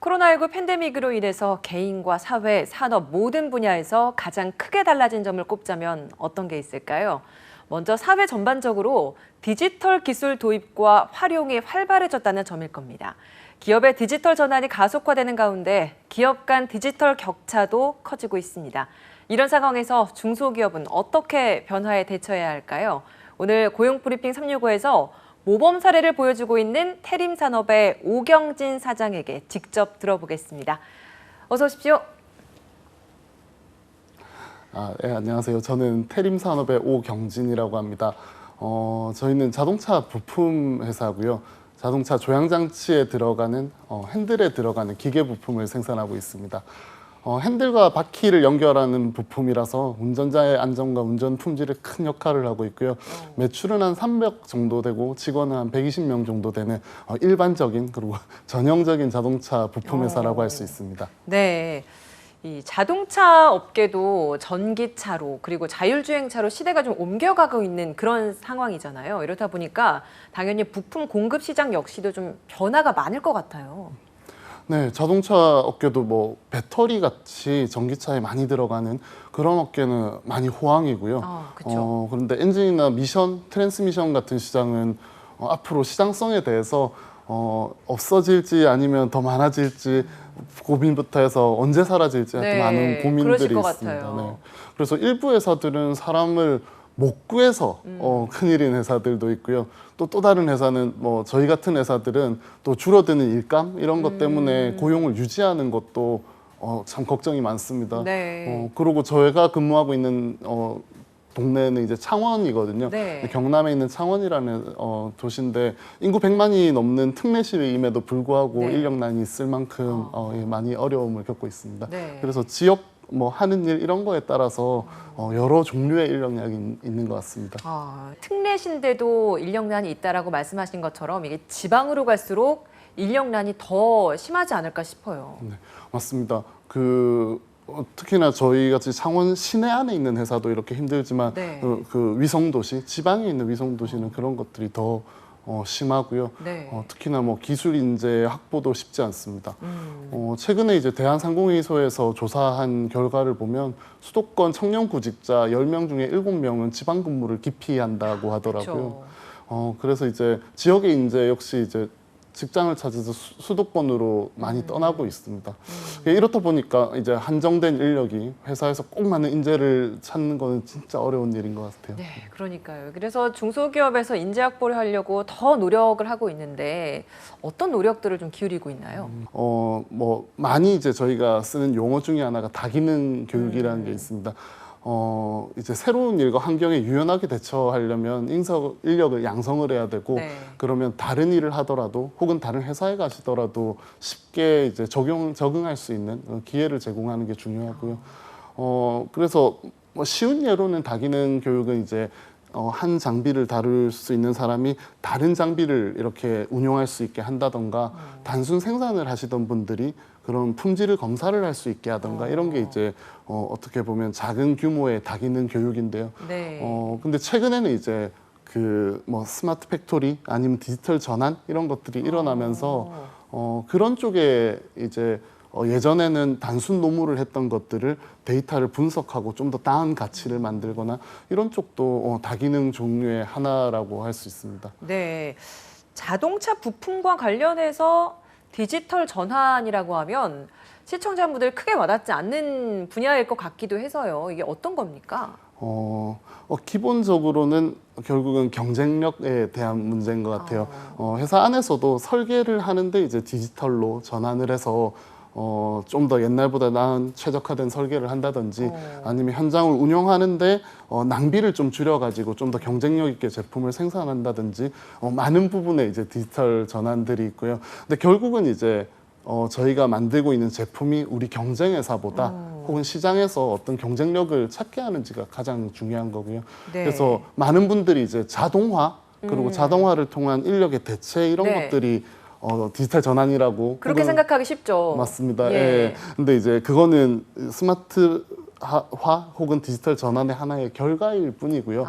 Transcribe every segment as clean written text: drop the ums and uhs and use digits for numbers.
코로나19 팬데믹으로 인해서 개인과 사회, 산업 모든 분야에서 가장 크게 달라진 점을 꼽자면 어떤 게 있을까요? 먼저 사회 전반적으로 디지털 기술 도입과 활용이 활발해졌다는 점일 겁니다. 기업의 디지털 전환이 가속화되는 가운데 기업 간 디지털 격차도 커지고 있습니다. 이런 상황에서 중소기업은 어떻게 변화에 대처해야 할까요? 오늘 고용브리핑 365에서 모범 사례를 보여주고 있는 태림산업의 오경진 사장에게 직접 들어보겠습니다. 어서 오십시오. 네, 안녕하세요. 저는 태림산업의 오경진이라고 합니다. 저희는 자동차 부품 회사고요. 자동차 조향장치에 들어가는 핸들에 들어가는 기계 부품을 생산하고 있습니다. 핸들과 바퀴를 연결하는 부품이라서 운전자의 안전과 운전 품질에 큰 역할을 하고 있고요. 매출은 한 300 정도 되고 직원은 한 120명 정도 되는 일반적인 그리고 전형적인 자동차 부품 회사라고 할 수 있습니다. 네. 이 자동차 업계도 전기차로 그리고 자율주행차로 시대가 좀 옮겨가고 있는 그런 상황이잖아요. 이렇다 보니까 당연히 부품 공급 시장 역시도 좀 변화가 많을 것 같아요. 네, 자동차 업계도 뭐 배터리 같이 전기차에 많이 들어가는 그런 업계는 많이 호황이고요. 그렇죠. 그런데 엔진이나 미션, 트랜스미션 같은 시장은 앞으로 시장성에 대해서 없어질지 아니면 더 많아질지 고민부터 해서 언제 사라질지 네, 많은 고민들이 그러실 것 있습니다. 같아요. 네. 그래서 일부 회사들은 사람을 못 구해서 큰일인 회사들도 있고요. 또 다른 회사는 뭐 저희 같은 회사들은 또 줄어드는 일감 이런 것 때문에 고용을 유지하는 것도 참 걱정이 많습니다. 네. 그리고 저희가 근무하고 있는 동네는 이제 창원이거든요. 네. 경남에 있는 창원이라는 도시인데 인구 100만이 넘는 특례시임에도 불구하고 네. 인력난이 있을 만큼 많이 어려움을 겪고 있습니다. 네. 그래서 지역 뭐 하는 일 이런 거에 따라서 여러 종류의 인력량이 있는 것 같습니다. 특례신데도 인력난이 있다라고 말씀하신 것처럼 이게 지방으로 갈수록 인력난이 더 심하지 않을까 싶어요. 네, 맞습니다. 특히나 저희 같이 창원 시내 안에 있는 회사도 이렇게 힘들지만 네. 그 위성도시, 지방에 있는 위성도시는 그런 것들이 더 심하고요. 네. 특히나 뭐 기술 인재 확보도 쉽지 않습니다. 최근에 이제 대한상공회의소에서 조사한 결과를 보면 수도권 청년 구직자 10명 중에 7명은 지방 근무를 기피한다고 하더라고요. 그렇죠. 그래서 이제 지역의 인재 역시 이제 직장을 찾아서 수도권으로 많이 떠나고 있습니다. 이렇다 보니까 이제 한정된 인력이 회사에서 꼭 맞는 인재를 찾는 거는 진짜 어려운 일인 것 같아요. 네, 그러니까요. 그래서 중소기업에서 인재 확보를 하려고 더 노력을 하고 있는데 어떤 노력들을 좀 기울이고 있나요? 뭐 많이 이제 저희가 쓰는 용어 중에 하나가 다기능 교육이라는 게 있습니다. 이제 새로운 일과 환경에 유연하게 대처하려면 인력을 양성을 해야 되고, 네. 그러면 다른 일을 하더라도 혹은 다른 회사에 가시더라도 쉽게 이제 적응할 수 있는 기회를 제공하는 게 중요하고요. 그래서 뭐 쉬운 예로는 다기능 교육은 이제 한 장비를 다룰 수 있는 사람이 다른 장비를 이렇게 운용할 수 있게 한다던가, 단순 생산을 하시던 분들이 그런 품질을 검사를 할 수 있게 하던가, 이런 게 이제 어떻게 보면 작은 규모의 다기능 교육인데요. 네. 근데 최근에는 이제 그 뭐 스마트 팩토리 아니면 디지털 전환 이런 것들이 일어나면서 그런 쪽에 이제 예전에는 단순 노무를 했던 것들을 데이터를 분석하고 좀 더 나은 가치를 만들거나, 이런 쪽도 다기능 종류의 하나라고 할 수 있습니다. 네. 자동차 부품과 관련해서 디지털 전환이라고 하면 시청자분들 크게 와닿지 않는 분야일 것 같기도 해서요. 이게 어떤 겁니까? 기본적으로는 결국은 경쟁력에 대한 문제인 것 같아요. 회사 안에서도 설계를 하는데 이제 디지털로 전환을 해서 좀 더 옛날보다 나은 최적화된 설계를 한다든지, 아니면 현장을 운영하는데 낭비를 좀 줄여가지고 좀 더 경쟁력 있게 제품을 생산한다든지, 많은 부분에 이제 디지털 전환들이 있고요. 근데 결국은 이제 저희가 만들고 있는 제품이 우리 경쟁 회사보다 혹은 시장에서 어떤 경쟁력을 찾게 하는지가 가장 중요한 거고요. 네. 그래서 많은 분들이 이제 자동화, 그리고 자동화를 통한 인력의 대체 이런 네. 것들이 디지털 전환이라고 그렇게 혹은 생각하기 쉽죠. 맞습니다. 예. 예. 근데 이제 그거는 스마트 혹은 디지털 전환의 하나의 결과일 뿐이고요.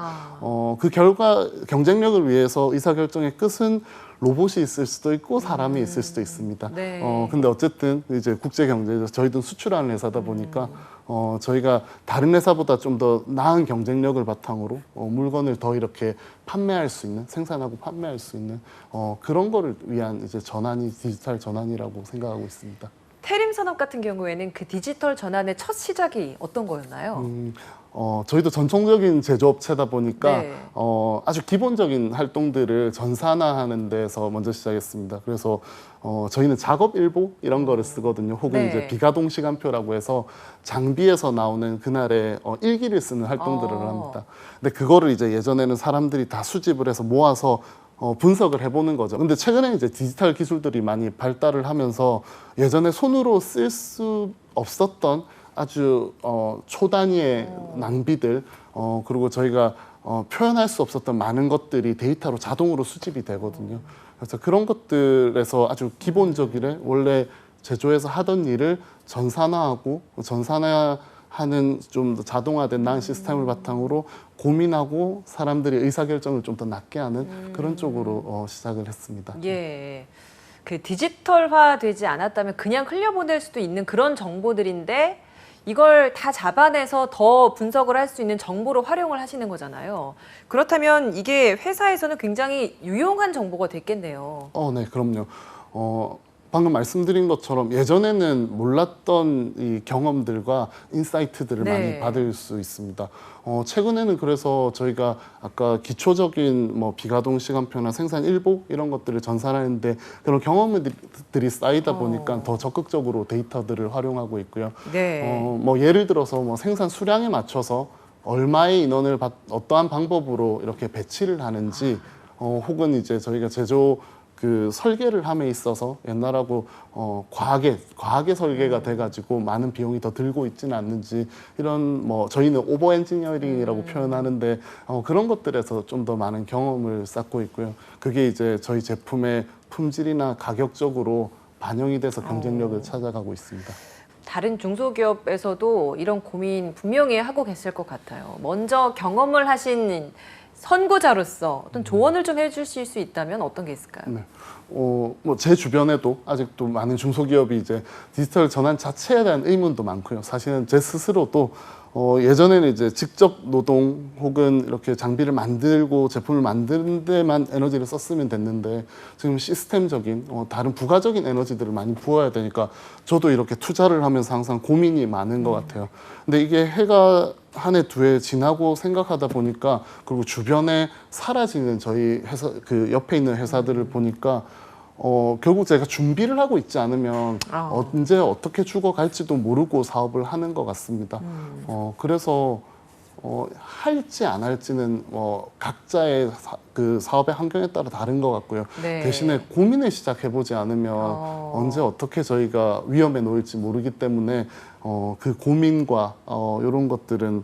그 결과 경쟁력을 위해서 의사결정의 끝은 로봇이 있을 수도 있고 사람이 있을 수도 있습니다. 네. 근데 어쨌든 이제 국제 경제에서 저희도 수출하는 회사다 보니까 저희가 다른 회사보다 좀 더 나은 경쟁력을 바탕으로 물건을 더 이렇게 판매할 수 있는, 생산하고 판매할 수 있는 그런 거를 위한 이제 전환이 디지털 전환이라고 생각하고 있습니다. 태림 산업 같은 경우에는 그 디지털 전환의 첫 시작이 어떤 거였나요? 저희도 전통적인 제조업체다 보니까 네. 아주 기본적인 활동들을 전산화하는 데서 먼저 시작했습니다. 그래서 저희는 작업일보 이런 거를 쓰거든요. 혹은 네. 이제 비가동 시간표라고 해서 장비에서 나오는 그날의 일기를 쓰는 활동들을 합니다. 근데 그거를 이제 예전에는 사람들이 다 수집을 해서 모아서 분석을 해보는 거죠. 근데 최근에 이제 디지털 기술들이 많이 발달을 하면서 예전에 손으로 쓸 수 없었던 아주 초단위의 낭비들 그리고 저희가 표현할 수 없었던 많은 것들이 데이터로 자동으로 수집이 되거든요. 그래서 그런 것들에서 아주 기본적이래 원래 제조에서 하던 일을 전산화하고 전산화하는 좀 더 자동화된 나은 시스템을 바탕으로 고민하고 사람들이 의사결정을 좀 더 낮게 하는 그런 쪽으로 시작을 했습니다. 예. 그 디지털화 되지 않았다면 그냥 흘려보낼 수도 있는 그런 정보들인데 이걸 다 잡아내서 더 분석을 할 수 있는 정보로 활용을 하시는 거잖아요. 그렇다면 이게 회사에서는 굉장히 유용한 정보가 됐겠네요. 네, 그럼요. 방금 말씀드린 것처럼 예전에는 몰랐던 이 경험들과 인사이트들을 네. 많이 받을 수 있습니다. 최근에는 그래서 저희가 아까 기초적인 뭐 비가동 시간표나 생산 일보 이런 것들을 전산하는데 그런 경험들이 쌓이다 보니까 더 적극적으로 데이터들을 활용하고 있고요. 네. 뭐 예를 들어서 뭐 생산 수량에 맞춰서 얼마의 인원을 어떠한 방법으로 이렇게 배치를 하는지 혹은 이제 저희가 제조 그 설계를 함에 있어서 옛날하고 과하게 설계가 돼가지고 많은 비용이 더 들고 있지는 않는지 이런 뭐 저희는 오버 엔지니어링이라고 표현하는데 그런 것들에서 좀 더 많은 경험을 쌓고 있고요. 그게 이제 저희 제품의 품질이나 가격적으로 반영이 돼서 경쟁력을 찾아가고 있습니다. 다른 중소기업에서도 이런 고민 분명히 하고 계실 것 같아요. 먼저 경험을 하신 선구자로서 어떤 조언을 좀 해주실 수 있다면 어떤 게 있을까요? 네. 뭐 제 주변에도 아직도 많은 중소기업이 이제 디지털 전환 자체에 대한 의문도 많고요. 사실은 제 스스로도 예전에는 이제 직접 노동 혹은 이렇게 장비를 만들고 제품을 만드는 데만 에너지를 썼으면 됐는데 지금 시스템적인 다른 부가적인 에너지들을 많이 부어야 되니까 저도 이렇게 투자를 하면서 항상 고민이 많은 것 같아요. 근데 이게 해가 한 해, 두 해 지나고 생각하다 보니까 그리고 주변에 사라지는 저희 회사 그 옆에 있는 회사들을 보니까 결국 제가 준비를 하고 있지 않으면 언제 어떻게 죽어갈지도 모르고 사업을 하는 것 같습니다. 그래서 할지 안 할지는 각자의 그 사업의 환경에 따라 다른 것 같고요. 네. 대신에 고민을 시작해보지 않으면 언제 어떻게 저희가 위험에 놓일지 모르기 때문에 그 고민과 이런 것들은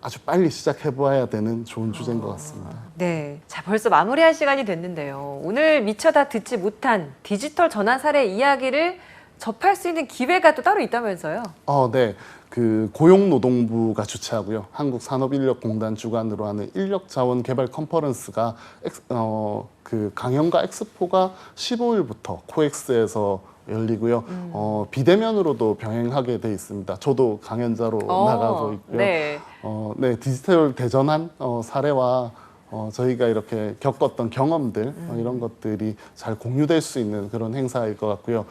아주 빨리 시작해봐야 되는 좋은 주제인 것 같습니다. 네, 자 벌써 마무리할 시간이 됐는데요. 오늘 미처 다 듣지 못한 디지털 전환 사례 이야기를 접할 수 있는 기회가 또 따로 있다면서요? 네. 그 고용노동부가 주최하고요. 한국산업인력공단 주관으로 하는 인력자원 개발 컨퍼런스가 그 강연과 엑스포가 15일부터 코엑스에서 열리고요. 비대면으로도 병행하게 돼 있습니다. 저도 강연자로 나가고 있고요. 네. 네, 디지털 대전환 사례와 저희가 이렇게 겪었던 경험들 이런 것들이 잘 공유될 수 있는 그런 행사일 것 같고요.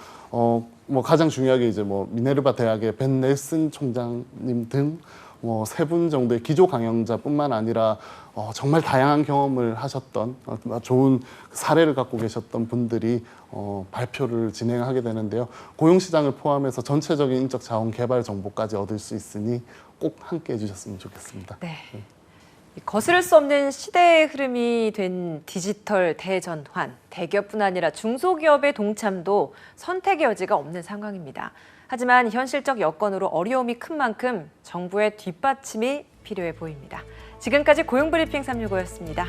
뭐 가장 중요하게 이제 뭐 미네르바 대학의 벤 넬슨 총장님 등 뭐 3분 정도의 기조 강연자뿐만 아니라 정말 다양한 경험을 하셨던 좋은 사례를 갖고 계셨던 분들이 발표를 진행하게 되는데요. 고용시장을 포함해서 전체적인 인적 자원 개발 정보까지 얻을 수 있으니 꼭 함께 해주셨으면 좋겠습니다. 네. 거스를 수 없는 시대의 흐름이 된 디지털 대전환, 대기업뿐 아니라 중소기업의 동참도 선택의 여지가 없는 상황입니다. 하지만 현실적 여건으로 어려움이 큰 만큼 정부의 뒷받침이 필요해 보입니다. 지금까지 고용브리핑 365였습니다.